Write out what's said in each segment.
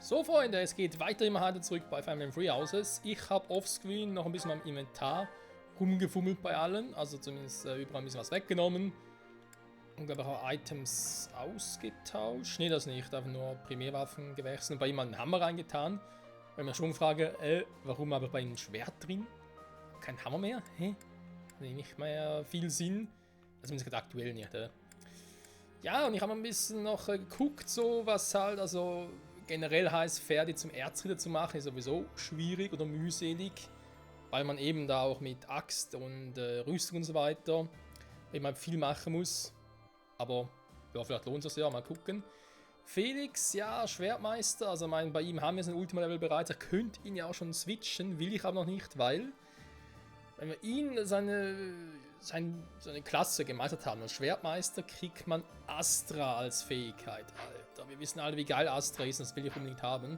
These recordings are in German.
So Freunde, es geht weiter immer weiter zurück bei Fire Emblem Three Houses. Ich habe offscreen noch ein bisschen am Inventar rumgefummelt bei allen, also zumindest überall ein bisschen was weggenommen. Und glaube auch Items ausgetauscht. Nee, das nicht, einfach nur Primärwaffen gewechselt und bei ihm einen Hammer reingetan. Weil ich mir schon frage, warum habe ich bei ihm ein Schwert drin? Kein Hammer mehr? Hä? Nicht mehr viel Sinn. Also zumindest aktuell nicht. Ja, und ich habe ein bisschen noch geguckt, so was halt, also generell heißt, Ferdi zum Erzritter zu machen, ist sowieso schwierig oder mühselig, weil man eben da auch mit Axt und Rüstung und so weiter eben halt viel machen muss. Aber ja, vielleicht lohnt es sich ja, mal gucken. Felix, ja, Schwertmeister, also bei ihm haben wir sein Ultima-Level bereits, er könnte ihn ja auch schon switchen, will ich aber noch nicht, weil wenn wir ihn seine Klasse gemeistert haben, als Schwertmeister, kriegt man Astra als Fähigkeit, Alter. Wir wissen alle, wie geil Astra ist, das will ich unbedingt haben.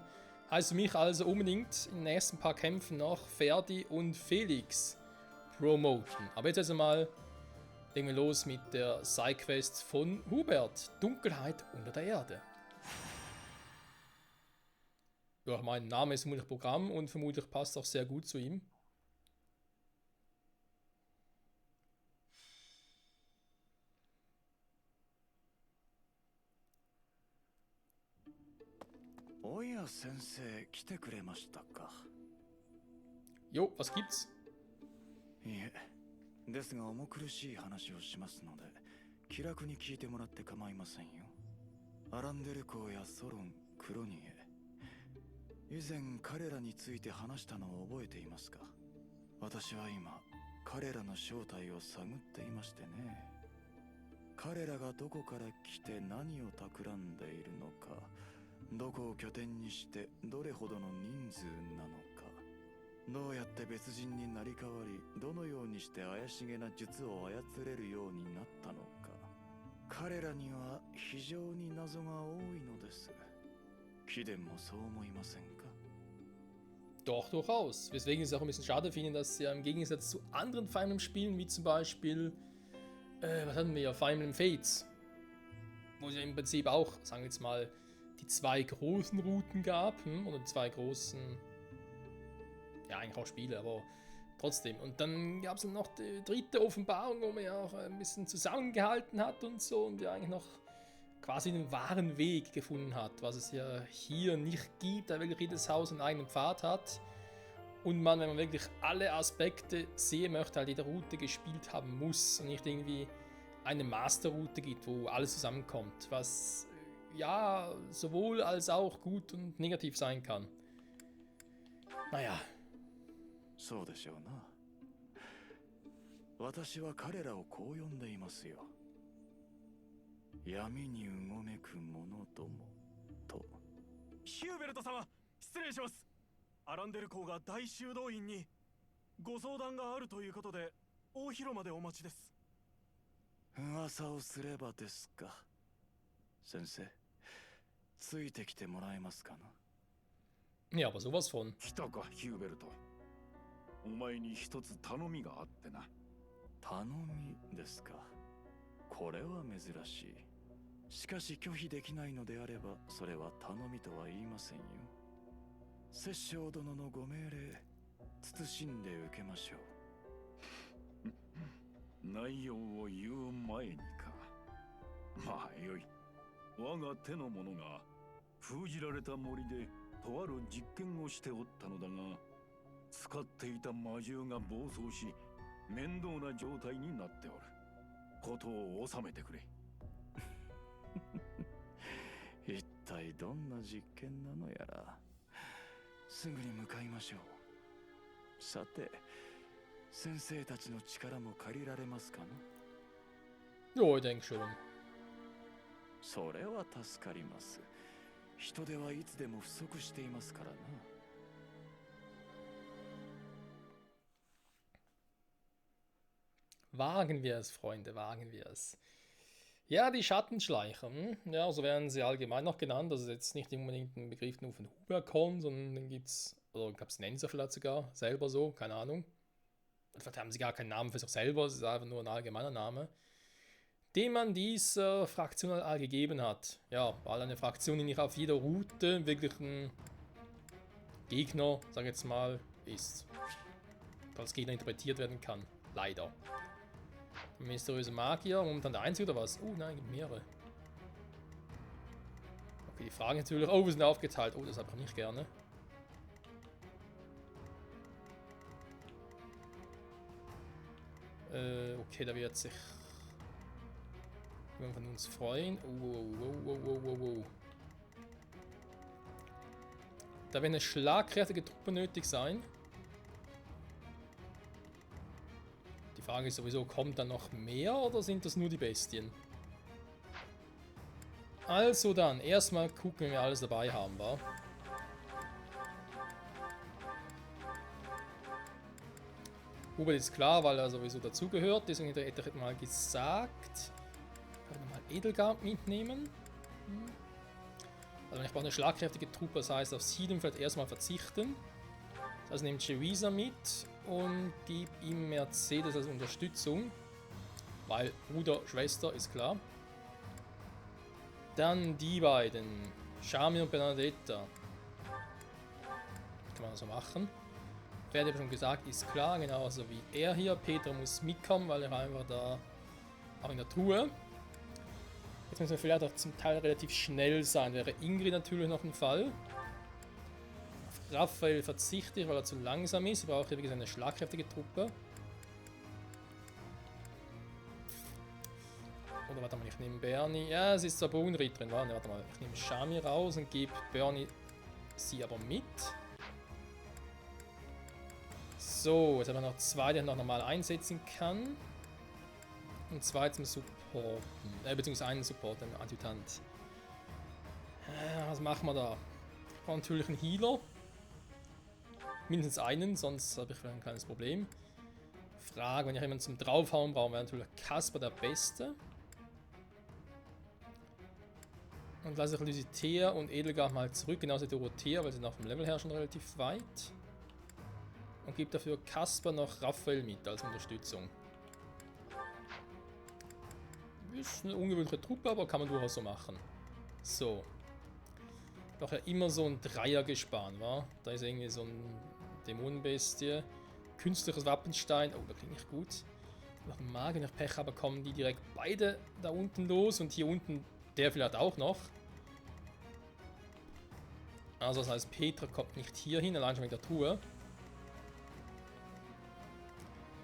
Heißt für mich also unbedingt in den nächsten paar Kämpfen noch Ferdi und Felix promoten. Aber jetzt mal legen wir los mit der Sidequest von Hubert, Dunkelheit unter der Erde. Ja, mein Name ist vermutlich Programm und vermutlich passt auch sehr gut zu ihm. Oya Sensei, 来てくれましたか。Jo, was gibt's? いえ、ですが重苦しい話をしますので、気楽に聞いてもらって構いませんよ。アランデル公やソロン、クロニエ、以前彼らについて話したのを覚えていますか。私は今、彼らの正体を探っていましてね。彼らがどこから来て何を企んでいるのか、どこを拠点にしてどれほどの人数なのか、どうやって別人になり変わり、どのようにして怪しげな術を操れるようになったのか。彼らには非常に謎が多いのです。貴殿もそう思いませんか？ Doch, durchaus. Weswegen ich es auch ein bisschen schade finde, dass ja im Gegensatz zu anderen Fire Emblem-Spielen, wie zum Beispiel, was hatten wir ja, Fire Emblem Fates, wo es ja im Prinzip auch, sagen wir jetzt mal, die zwei großen Routen gab, oder zwei großen, ja eigentlich auch Spiele, aber trotzdem. Und dann gab es noch die dritte Offenbarung, wo man ja auch ein bisschen zusammengehalten hat und so und ja eigentlich noch quasi den wahren Weg gefunden hat, was es ja hier nicht gibt, da wirklich jedes Haus einen eigenen Pfad hat und man, wenn man wirklich alle Aspekte sehen möchte, halt jede Route gespielt haben muss und nicht irgendwie eine Masterroute gibt, wo alles zusammenkommt, was ja sowohl als auch gut und negativ sein kann. Naja. そうでしょうな。私は彼らをこう呼んでいますよ。闇にうごめく者どもと。ヒューベルト様、失礼します。アランデル公が大修道院にご相談があるということで大広間でお待ちです。噂をすればですか。先生、ついてきてもらえますかな。Ja, aber sowas von. 来たか、ヒューベルト。お前に一つ頼みがあってな。頼みですか。これは珍しい。しかし拒否できないのであれば、それは頼みとは言いませんよ。摂政殿のご命令、慎んで受けましょう。内容を言う前にか。まあよい。我が手の者が封じられた森でとある実験をしておったのだが、使っていた魔獣が暴走し、面倒な状態になっておる。ことを収めてくれ。一体どんな実験なのやら。すぐに向かいましょう。さて、先生たちの力も借りられますかな。Jo, ich denke schon. それは助かります。人手はいつでも不足していますからな。Wagen wir es, Freunde, wagen wir es. Ja, die Schattenschleicher, ja, so werden sie allgemein noch genannt. Also jetzt nicht unbedingt ein Begriff nur von Hubercon, sondern den gibt's, oder ich glaube, es nennen sie vielleicht sogar selber so, keine Ahnung. Vielleicht haben sie gar keinen Namen für sich selber, es ist einfach nur ein allgemeiner Name. den man dieser Fraktion all gegeben hat. Ja, weil eine Fraktion, die nicht auf jeder Route wirklich ein Gegner, sag ich jetzt mal, ist. Als Gegner interpretiert werden kann. Leider. Mysteriöse Magier, momentan der einzige oder was? Oh nein, gibt mehrere. Okay, die Frage ist natürlich, oh, wir sind aufgeteilt. Oh, das habe ich nicht gerne. Okay, da wird sich jemand von uns freuen. Oh. Da wird eine schlagkräftige Truppe nötig sein. Die Frage ist sowieso, kommt da noch mehr oder sind das nur die Bestien? Also dann, erstmal gucken, wenn wir alles dabei haben, wa? Hubert ist klar, weil er sowieso dazugehört, deswegen hätte ich mal gesagt, kann ich mal Edelgard mitnehmen. Also ich brauche eine schlagkräftige Truppe, das heißt auf Siedlung vielleicht erstmal verzichten. Das heißt, nehmt Cerisa mit und gib ihm Mercedes als Unterstützung, weil Bruder, Schwester ist klar. Dann die beiden, Charmin und Bernadetta. Kann man so machen. Werde schon gesagt, ist klar, genauso wie er hier. Peter muss mitkommen, weil er einfach da auch in der Truhe. Jetzt müssen wir vielleicht auch zum Teil relativ schnell sein. Wäre Ingrid natürlich noch ein Fall. Auf Raphael verzichte ich, weil er zu langsam ist. Ich brauche hier, wie gesagt, eine schlagkräftige Truppe. Oder warte mal, ich nehme Bernie. Ja, es ist zwar Bogenritterin, warte mal. Ich nehme Shami raus und gebe Bernie sie aber mit. So, jetzt haben wir noch zwei, die ich noch normal einsetzen kann. Und zwei zum Supporten. Beziehungsweise einen Support, einen Adjutant. Was machen wir da? Ich brauche natürlich einen Healer. Mindestens einen, sonst habe ich vielleicht ein kleines Problem. Frage, wenn ich jemanden zum Draufhauen brauche, wäre natürlich Kasper der Beste. Und lasse ich Lysithea und Edelgard mal zurück, genauso Dorothea, weil sie noch vom Level her schon relativ weit. Und gebe dafür Kasper noch Raphael mit als Unterstützung. Ist eine ungewöhnliche Truppe, aber kann man durchaus so machen. So. Doch ja immer so ein Dreiergespann, wa? Da ist irgendwie so ein Dämonenbestie. Künstliches Wappenstein. Oh, da klingt nicht gut. Noch ein Magier, wenn ich Pech habe, kommen die direkt beide da unten los. Und hier unten der vielleicht auch noch. Also das heißt, Petra kommt nicht hier hin, allein schon wegen der Truhe.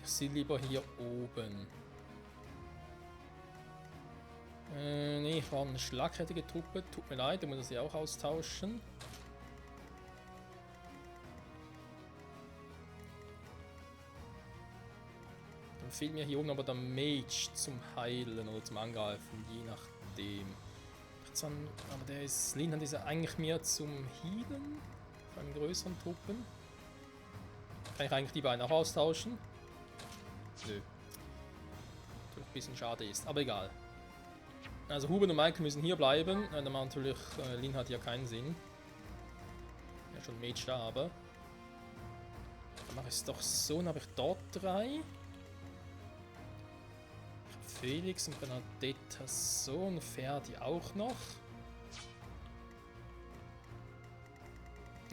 Ich sehe lieber hier oben. Nee, ich brauche eine schlagkräftige Truppe. Tut mir leid, ich muss sie auch austauschen. Dann fehlt mir hier oben aber der Mage zum Heilen oder zum Angreifen, je nachdem. Aber der ist. Linhand ist ja eigentlich mehr zum Healen. Von den größeren Truppen. Kann ich eigentlich die beiden auch austauschen? Nö. Was ein bisschen schade ist, aber egal. Also Hubert und Michael müssen hier bleiben. Dann macht natürlich Lin hat ja keinen Sinn. Ja, schon Mage da, aber. Dann mache ich es doch so, dann habe ich dort drei. Ich habe Felix und Bernadetta so und Ferdi auch noch.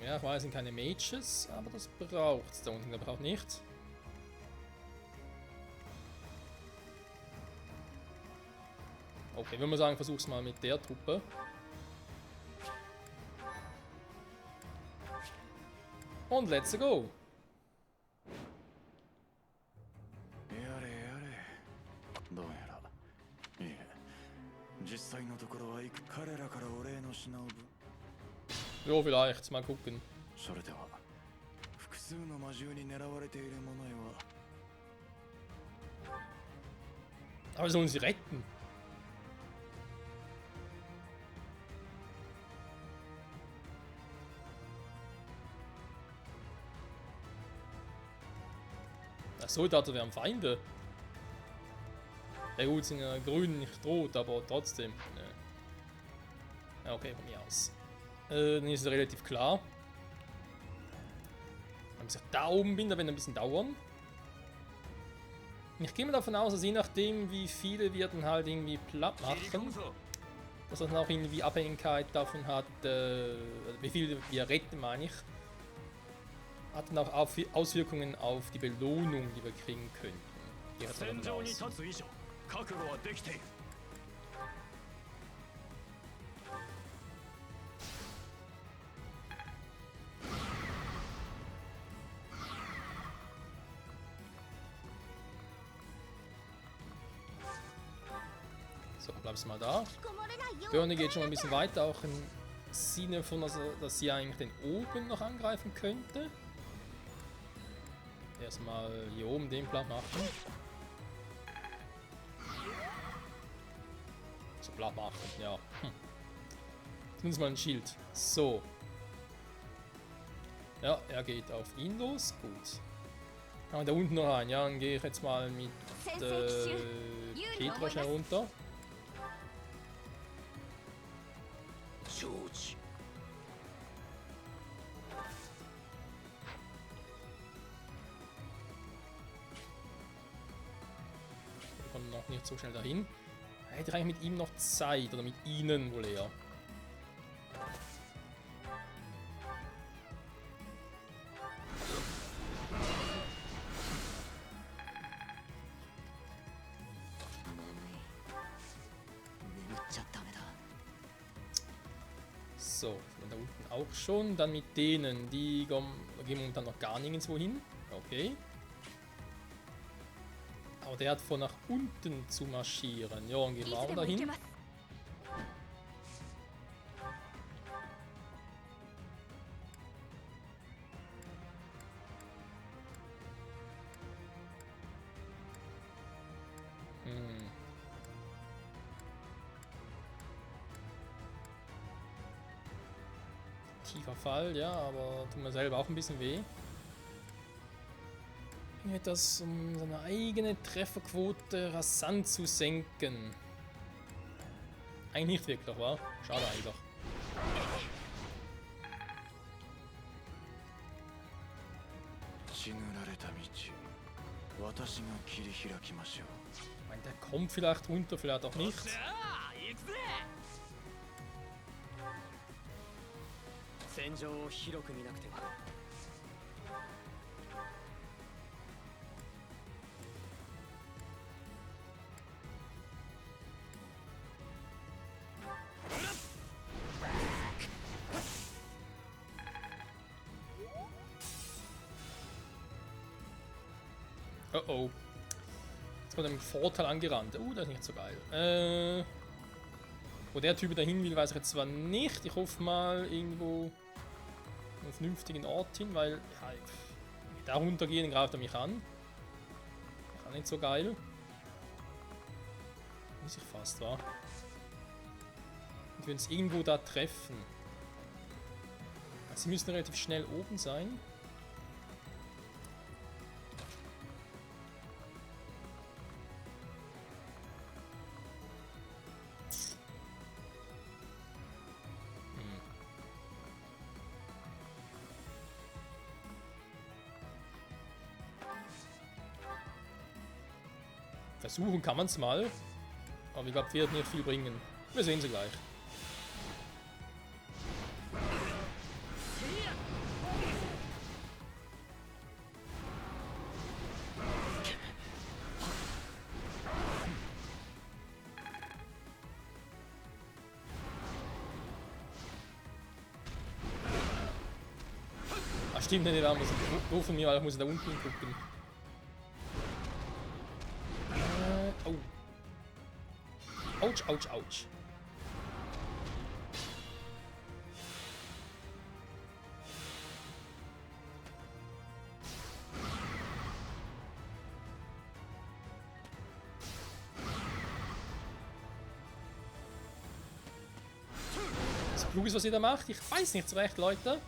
Ja, ich weiß, sind keine Mages, aber das braucht es da unten, glaube ich, auch nicht. Okay, ich würde mal sagen, versuch's mal mit der Truppe. Und let's go! やれやれどうやらいえ実際のところは彼らからお礼の品を Ja, vielleicht. Mal gucken. それでは複数の魔獣に狙われている者へは Aber sollen sie retten? Achso, ich dachte, wir haben Feinde. Ja gut, sind ja grün nicht rot, aber trotzdem. Ne. Ja, okay, von mir aus. Dann ist es relativ klar. Wenn ich da oben bin, da wird ein bisschen dauern. Ich gehe mal davon aus, dass je nachdem, wie viele wir dann halt irgendwie platt machen, dass das auch irgendwie Abhängigkeit davon hat, wie viel wir retten, meine ich. Hat dann auch Auswirkungen auf die Belohnung, die wir kriegen könnten. Gehe jetzt mal 戦 davon 場に aus. 立つ以上覚悟はできている。 So, bleibst mal da. Burnie geht schon mal ein bisschen weiter, auch im Sinne von, dass sie eigentlich den oben noch angreifen könnte. Erstmal hier oben den platt machen. So, platt machen, ja. Zumindest mal ein Schild. So. Ja, er geht auf ihn los. Gut. Ah, da unten noch ein. Ja, dann gehe ich jetzt mal mit Petra schnell runter. 承知。 Wir kommen noch nicht so schnell dahin. Hätte ich eigentlich mit ihm noch Zeit, oder mit ihnen wohl eher. So, da unten auch schon. Dann mit denen, die gehen momentan noch gar nirgendwo hin. Okay. Aber der hat vor, nach unten zu marschieren. Ja, dann gehen wir auch dahin. Tiefer Fall, ja, aber tut mir selber auch ein bisschen weh. Das, um seine eigene Trefferquote rasant zu senken. Eigentlich nicht wirklich, wa? Schade eigentlich. 血塗られた道、私が切り開きましょう。 Ich meine, der kommt vielleicht runter, vielleicht auch nicht. さあ行くぜ。戦場を広く見なくては。 Oh oh. Jetzt kommt er mit Vorteil angerannt. Das ist nicht so geil. Wo der Typ dahin will, weiß ich jetzt zwar nicht. Ich hoffe mal irgendwo einen vernünftigen Ort hin, weil ja, da runtergehen, greift er mich an. Auch nicht so geil. Muss ich fast, wa? Und wir uns irgendwo da treffen. Sie müssen relativ schnell oben sein. Versuchen kann man es mal, aber ich glaube, wird nicht viel bringen. Wir sehen sie gleich. Ah, stimmt, nicht da muss ich doof von mir, weil ich muss da unten gucken. Oh. Autsch, autsch, autsch. Was klug ist, was ihr da macht? Ich weiß nicht so recht, Leute.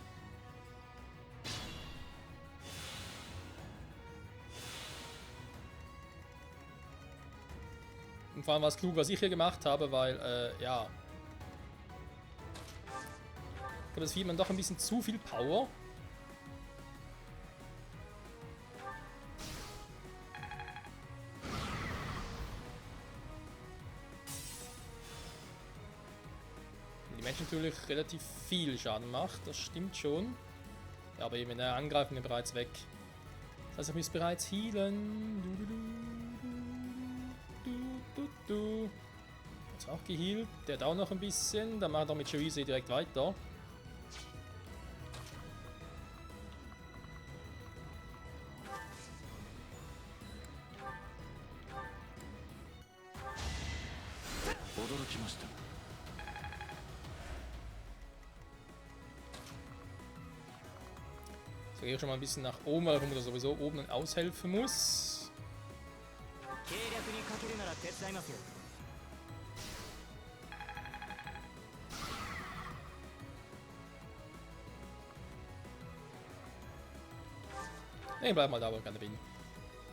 Und vor allem war es klug, was ich hier gemacht habe, weil, ja. Ich glaube, das Vieh hat man doch ein bisschen zu viel Power. natürlich relativ viel Schaden macht, das stimmt schon. Ja, aber eben, wenn er angreift, bin ich bereits weg. Das heißt, ich muss bereits healen. Jetzt auch geheilt. Der hat auch noch ein bisschen. Dann macht er mit Cherise direkt weiter. So, gehe ich schon mal ein bisschen nach oben, weil ich sowieso oben aushelfen muss. Ne, bleib mal da, wo ich gerade bin.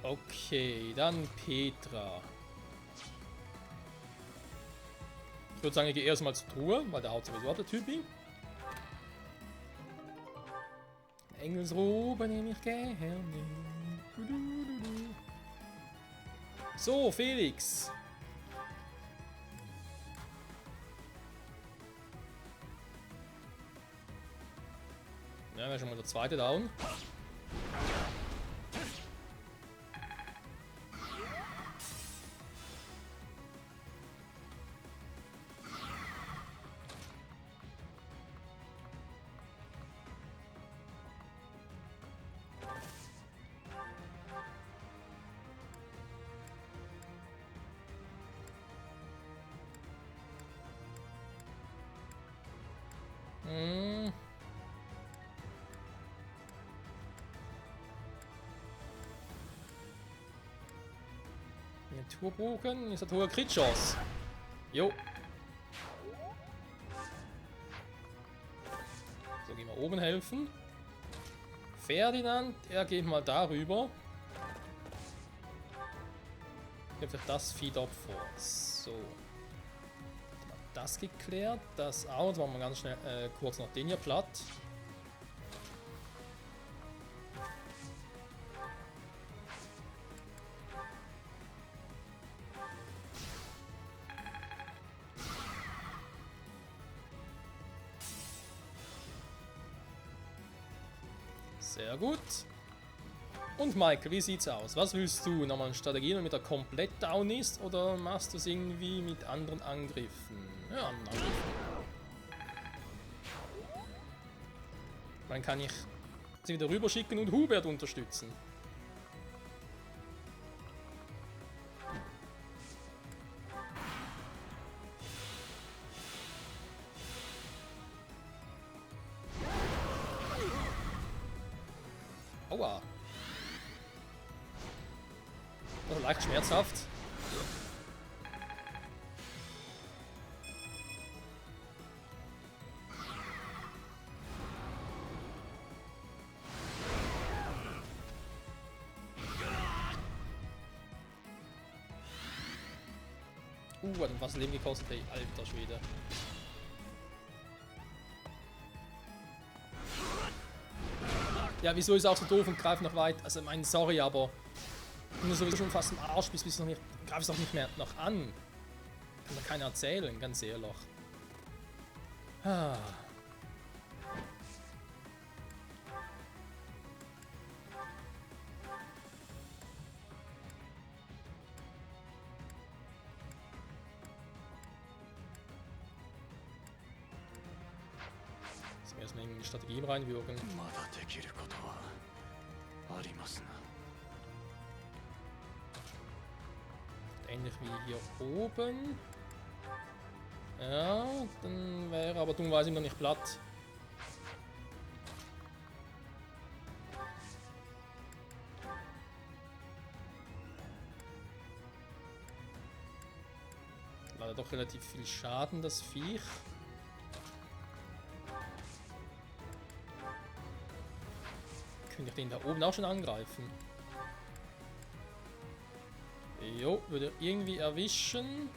Okay, dann Petra. Ich würde sagen, ich gehe erstmal zur Truhe, weil der haut sowieso der Typi. Engelsrobe nehme ich gerne. So, Felix. Ja, wäre schon mal der zweite Down. Naturbogen, ist das hohe Crit-Chance. Jo. So, gehen wir oben helfen. Ferdinand, er geht mal darüber. Gibt euch das Vieh-Opfer. So. Das geklärt, das auch. Jetzt machen wir ganz schnell kurz noch den hier platt. Sehr gut. Und Michael, wie sieht's aus? Was willst du? Nochmal eine Strategie, damit er komplett down ist? Oder machst du es irgendwie mit anderen Angriffen? Ja, anderen Angriffen. Dann kann ich sie wieder rüber schicken und Hubert unterstützen. Aua. Das ist leicht schmerzhaft. Hat was Leben gekostet, ey, alter Schwede. Ja, wieso ist er auch so doof und greift noch weit? Also, mein, sorry, aber wenn du sowieso schon fast im Arsch bist, bist du noch nicht, greifst doch nicht mehr noch an. Kann mir keiner erzählen, ganz ehrlich. Ah. Jetzt erstmal in die Strategie reinwirken. Ähnlich wie hier oben. Ja, dann wäre aber dummerweise noch nicht platt. Leider doch relativ viel Schaden, das Viech. Könnte ich den da oben auch schon angreifen? Jo, würde irgendwie erwischen.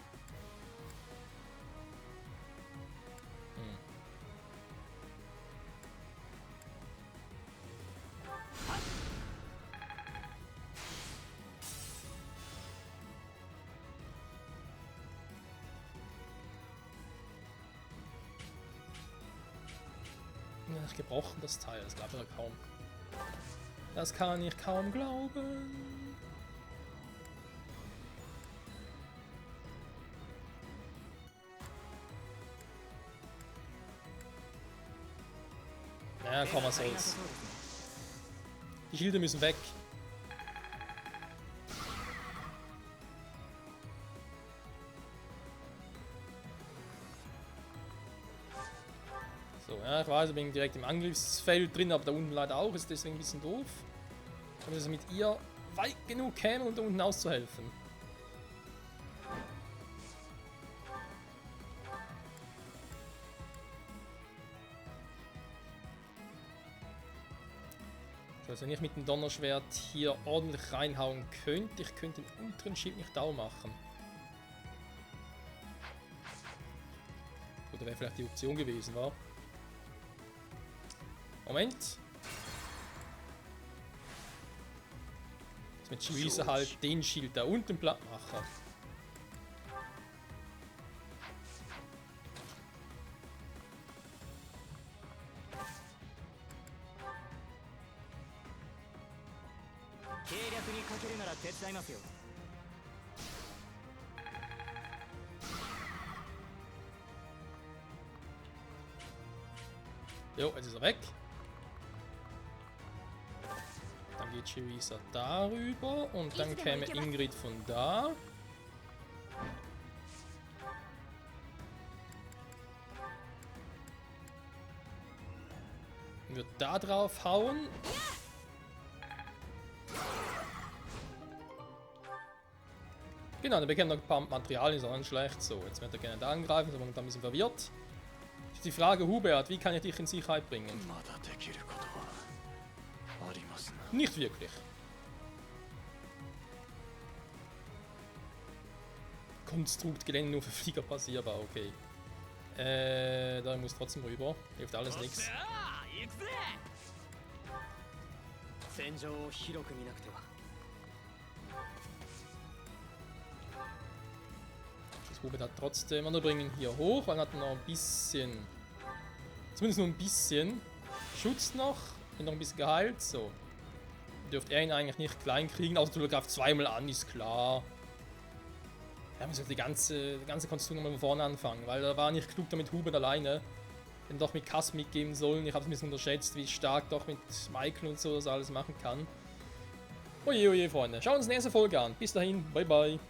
Ach, gebrochen, das Teil. Das glaube ich ja kaum. Das kann ich kaum glauben. Ja, komm, was soll's. Die Schilde müssen weg. So, ja, ich weiß, ich bin direkt im Angriffsfeld drin, aber da unten leider auch, ist deswegen ein bisschen doof. Aber dass er mit ihr weit genug käme, um da unten auszuhelfen. Also wenn ich mit dem Donnerschwert hier ordentlich reinhauen könnte, ich könnte den unteren Schild nicht down machen. Oder wäre vielleicht die Option gewesen, wa? Moment. Jetzt mit Schweizer halt den Schild da unten platt machen. Jo, jetzt ist er weg. Dann geht Shirisa darüber und dann käme Ingrid von da. Und wird da drauf hauen. Genau, dann bekommt er ein paar Materialien, ist auch nicht schlecht. So, jetzt wird er gerne da angreifen, ist aber ein bisschen verwirrt. Ist die Frage, Hubert, wie kann ich dich in Sicherheit bringen? Nicht wirklich. Konstrukt Gelände nur für Flieger passierbar, okay. Da muss trotzdem rüber. Hilft alles nichts. Das Hubert hat trotzdem, wir bringen ihn hier hoch, weil er hat noch ein bisschen, zumindest nur ein bisschen Schutz noch, bin noch ein bisschen geheilt, so. Dürfte er ihn eigentlich nicht klein kriegen, außer du greifst zweimal an, ist klar. Ja, müssen wir die ganze Konstruktion mal von vorne anfangen, weil da war nicht klug damit Hubert alleine. Den doch mit Kass mitgeben sollen. Ich habe es ein bisschen unterschätzt, wie stark doch mit Michael und so das alles machen kann. Oje, oje, Freunde. Schauen wir uns die nächste Folge an. Bis dahin, bye bye.